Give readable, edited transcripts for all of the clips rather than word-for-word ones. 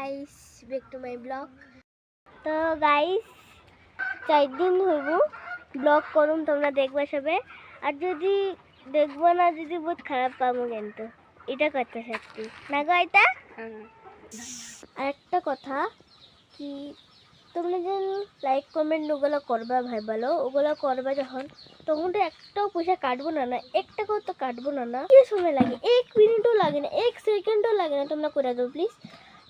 Guys, back to my blog. তো guys 4 দিন হইব ব্লগ করুম, তোমরা দেখবা সবে। আর যদি দেখবো না, যদি বহুত খারাপ পাবো, কিন্তু এটা করতে সত্যি না গো এটা। আর একটা কথা কি, তোমরা যে লাইক কমেন্ট ওগুলো করবা, ভাই বলো ওগুলো করবা যখন, তখন তো একটাও পয়সা কাটবো না, এক টাকাও তো কাটবো না। কি সময় লাগে, 1 মিনিটও লাগে না, 1 সেকেন্ডও লাগে না, তোমরা করে দাও প্লিজ।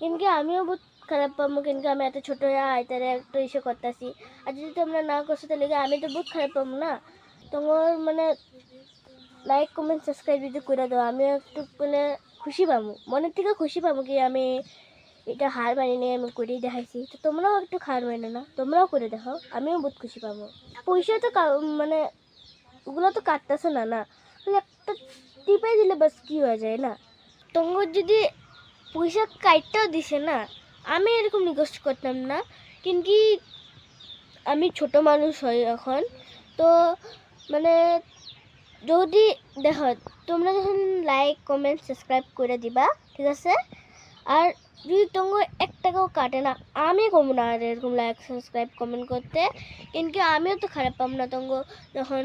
কিন্তু আমিও বহুত খারাপ পাবো, কিন্তু আমি এত ছোটো আইতারে একটু এসে করতেছি। আর যদি তোমরা না করছো তাহলে আমি তো বহুত খারাপ পাবো না। তোমার মানে লাইক কমেন্ট সাবস্ক্রাইব যদি করে দাও, আমিও একটু মানে খুশি পাবো, মনের থেকে খুশি পাবো কি আমি এটা হার মানি নিয়ে আমি করেই দেখাইছি। তো তোমরাও একটু হার মানে না, তোমরাও করে দেখাও, আমিও বহুত খুশি পাবো। পয়সা তো মানে ওগুলো তো কাটতেছে না, একটা টিপাই দিলে বাস কি হয়ে যায় না। তোমার যদি পয়সা কাটতেও দিছে না, আমি এরকম রিকোয়েস্ট করতাম না, কিন্তু আমি ছোট মানুষ হই এখন। তো মানে যদি দেখো, তোমরা যখন লাইক কমেন্ট সাবস্ক্রাইব করে দিবা, ঠিক আছে, আর যদি তোমার 1 টাকাও কাটে না, আমি কমো না আর এরকম লাইক সাবস্ক্রাইব কমেন্ট করতে। কিন্তু আমিও তো খারাপ পাবো না তোমার যখন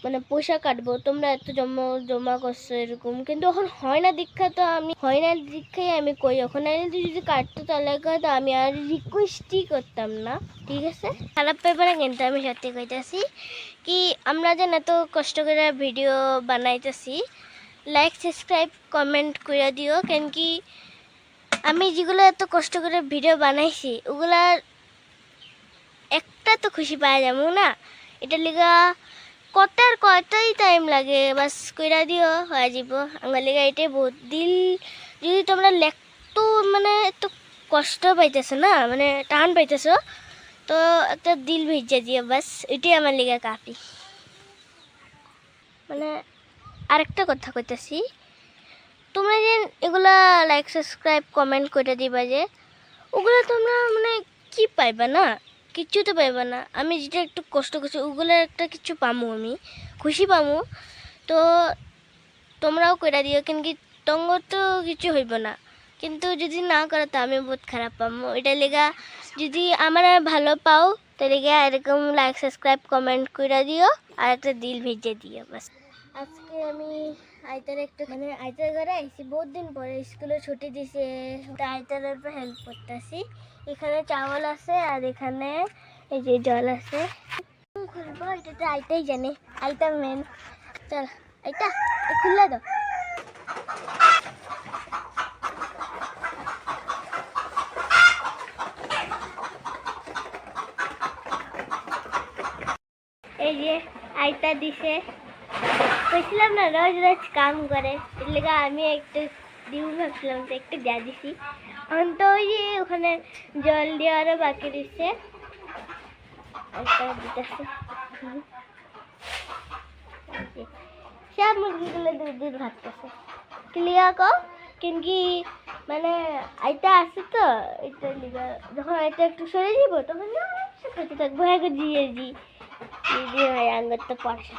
মানে পয়সা কাটবো, তোমরা এত জমা করছো এরকম, কিন্তু এখন হয় না দীক্ষা, তো আমি হয় না দীক্ষাই আমি কই, এখন যদি কাটতো তাহলে তো আমি আর রিকোয়েস্টই করতাম না, ঠিক আছে। খারাপ পেপারে কিন্তু আমি সত্যি কইতাছি কি, আমরা যেন এত কষ্ট করে ভিডিও বানাইতেছি, লাইক সাবস্ক্রাইব কমেন্ট করে দিও। কেন কি আমি যেগুলো এত কষ্ট করে ভিডিও বানাইছি ওগুলার একটা তো খুশি পাওয়া যাবো না, এটা লিগা কতটাই টাইম লাগে, বাস কইরা দিও হয়ে যাব আমার লিগা। এটাই বহুত দিল, যদি তোমরা লেখতো মানে একটু কষ্ট পাইতেছো না, মানে টান পাইতেছো, তো একটা দিল ভিজে দিও, বাস এটাই আমার লিগা কাফি। মানে আরেকটা কথা কইতেছি, তোমরা যে এগুলা লাইক সাবস্ক্রাইব কমেন্ট করে দিবা, যে ওগুলো তোমরা মানে কি পাইবা না, কিচ্ছু তো পাইবা না। আমি যেটা একটু কষ্ট করছি ওগুলোর একটা কিছু পামো, আমি খুশি পামো। তো তোমরাও করে দিও, কিন্তু তোমার তো কিছু হইব না, কিন্তু যদি না করো তো আমি বহুত খারাপ পাবো। এটা লেগা যদি আমার ভালো পাও তাহলে এরকম লাইক সাবস্ক্রাইব কমেন্ট করে দিও আর একটা দিল ভিজে দিও, বাস। আজকে আমি আইতার একটু মানে আইতার ঘরে আইসি বহুত দিন পরে, স্কুলে ছুটি দিছে, আইতারের উপর হেল্প করতেছি। এখানে চাওয়াল আছে আর এখানে এই যে জল আছে, খুলবো এটা তো আইতাই জানে, আইতা মেন। চল আইতা খুললে দাও। এই যে আইতা দিছে, কইছিলাম না রোজ রোজ কাম করে, এর লেগে আমি একটু দিব ভাবছিলাম, তো একটু দিয়ে দিছি। এখন তো ওই যে ওখানে জল দেওয়ারও বাকি দিচ্ছে, সব মুরগিগুলো দুধ ভাবতেছে ক্লিয়ার কর, কিন্তু মানে আইটা আছে তো, এটা লিগা যখন আইটা একটু সরে যাব তখন খেতে থাকবো, হ্যাঁ দিয়ে হয় আঙ্গার তো পয়সা।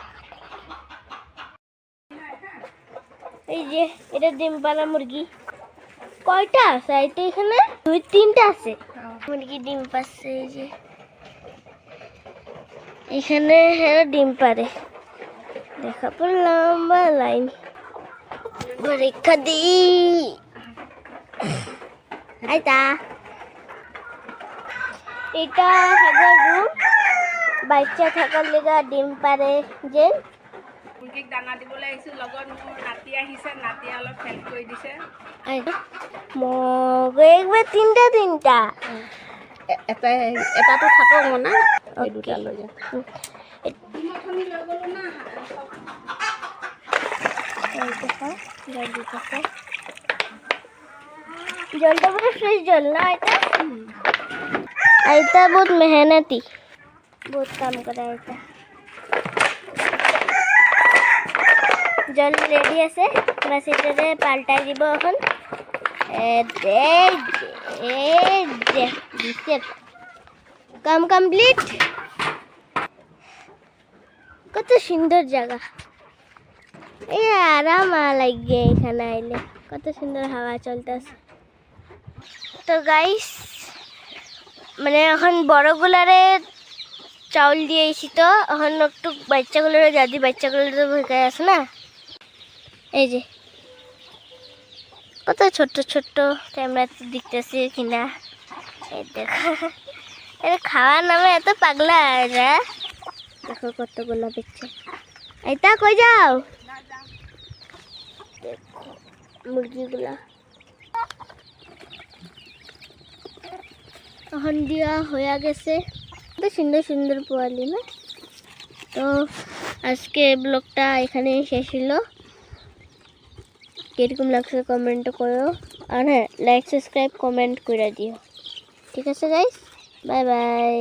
এই যে এটা ডিম পাড়া মুরগি, কয়টা আছে আইটা এখানে? 2-3টা আছে মুরগি ডিম পাচ্ছে। এই যে এখানে ডিম পারে, দেখা পর লম্বা লাইন, পরীক্ষা দিই আইতা। এটা হাজার রুম, বাচ্চা থাকার লেগা ডিম পারে যে। মুৰ্গীক দানা দিবলৈ আহিছোঁ, লগত মোৰ নাতি আহিছে, নাতিয়ে অলপ হেল্প কৰি দিছে। একবাৰ তিনিটা এটাতো থাকক মানে এই দুটা লৈ যাম। জলটা পুরো ফ্রেশ জল না, এটা বহুত মেহনতি, বহুত কাম করে। এটা জল রেডি আছে, বাস এটাতে পাল্টাই দিব এখন। কাম কমপ্লিট। কত সুন্দর জায়গা, এই আরাম লাগে এখানে আইলে, কত সুন্দর হাওয়া চলতেছে। তো গাইস মানে এখন বড়গুলারে চাউল দিয়েছি, তো এখন একটু বাচ্চাগুলোরে দাদি বাচ্চাগুলো তো ভেঙে আছে না, এই যে কত ছোট্ট ছোট্ট ক্যামেরাতে দেখতেছি কিনা। এই দেখো এটা খাওয়ার নামে এত পাগলা এরা, দেখো কতগুলো দিচ্ছে। এইটা কই যাও, দেখো মুরগিগুলা এখন দিয়া হয়ে গেছে, তো সুন্দর সুন্দর পোয়ালি না। তো আজকে ব্লগটা এখানে শেষ হলো, কিরকম লাগছে কমেন্ট করো, আর হ্যাঁ লাইক সাবস্ক্রাইব কমেন্ট করে দিও। ঠিক আছে গাইস, বাই বাই।